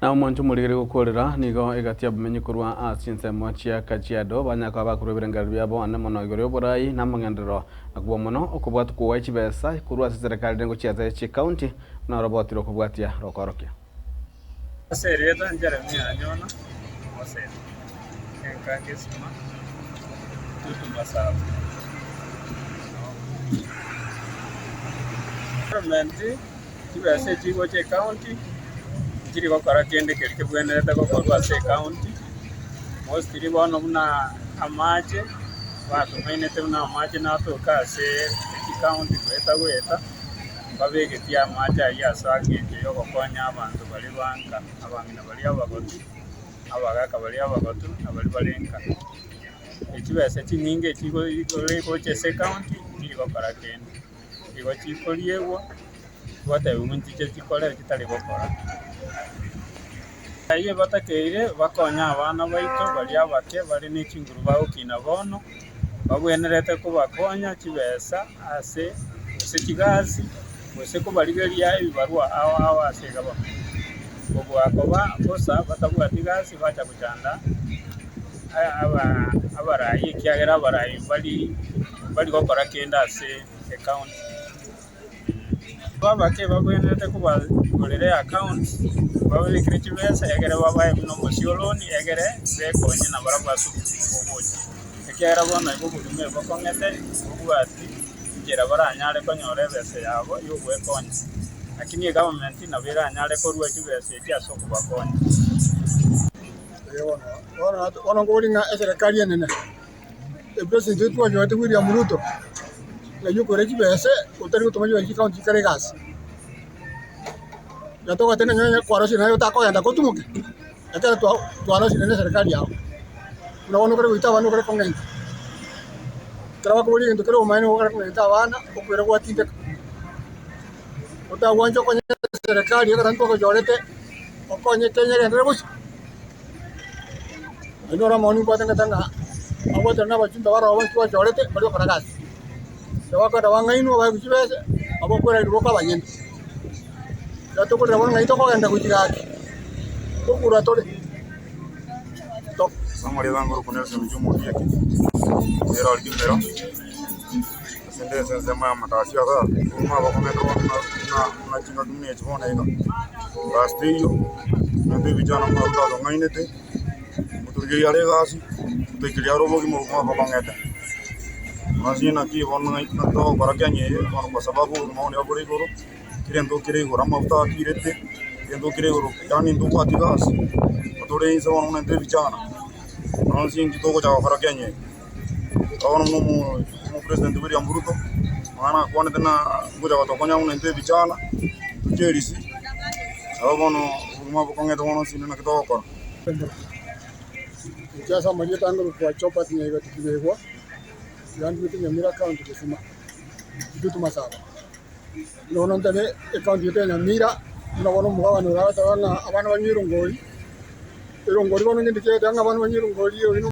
na umuntu muligiri gukurira nigo igatia bumenyi kurwa asinse mwachia Kajiado banyaka bakuru birenga byabo anamono igoro burayi namangendero akubwa muno okubwatu kuwa chibesa kurwa serikali dengo chiaza chi county na robotiro kubwatia rokorokia sereta Jeremia nyona wasema enkange sima tutu masaba Parliament chibesa chigo che county kiri gukora kende kerike bwenereta gukorwa se county mostly bono buna amaje batumainete buna amaje natuka se county gweta babegetia amaje ayasagende yo gukonya abantu bali banka abangina bali abagotu abagaka bali abagotu abali balenka ekibese kininge kigo igoreko che se county kiri gukora kende igo chikoliewo bataye umuntu kikole kitali gukora aye batakeire bakonya abana baito bali abake bali n'ikinguru baukina bono babwenerete kubakonya kibesa ase kigazi bose ko baligeria ibibarwa aho asega ba ubwo akoba bosa batabwa kigazi bacha kujanda abarayi kyagera abarayi bali gukora kenda ase account babake babwenerete kubakorere account babiri kirikibesa egere babaye no musioloni egere bekonye na barabwasu boboje ekera bona ibugumye bakongete ubwati ngera baranyare konyore bese yabo yugwekonye lakini government na biranyare ko ruwe kibese cyaso kubakonye ona ngoringa serikali enene president wetu wa William Ruto na yukore kibese utari gutumaje wa county kare gas yatoka tena nyanya kwa rosi nayo tako yanda kutumuke yakara tu rosi nene serikali yao unaona kare kuita wanu kare kongen trawa ko ri ndo kare umaini kare kuita wana okwera kwa tinde utawanjo kwenye serikali yakara ntoko jorete okonye Kenya ndere busi ndora moni kwa tanga awo tena bachimba wara wantu wa jorete bali kwa gas tawaka tawanga ino ba kibese abo kwera iroka banyendo yato ko rabona ito ko ganda kujigaki ukura tole to samari bangoro kunelse mjumu yake zero algimero sende sense mama tawasi aka kuma ba komendo na chinga dumne chona ino bastiyo nende vijana mwa ndo ngainete muturgiri ale gasi muturgiri arobo ki mo kuma bangeta masina ki bonna na to barakanye kwa sababu maoni aburi goro kirendo kirego mafuta kirete kirendo kirego yani ndo patigas otore insa wana nte vichana nonsi ngitoko cha farakanye kaona mu president William Ruto maana kuona tena ngoja watokonya nte vichana tujerisi sababu no mwa bokonge to wono sinina kitoko kiasa maji tangu kwa chopa tinga tikibegwa yani vitu nyamira account kusema kitu masaba nono ndale account yote nyamira na wono mwa wana wana abana banyirungoli irungoli bono ndike tanga abana banyirungoli yo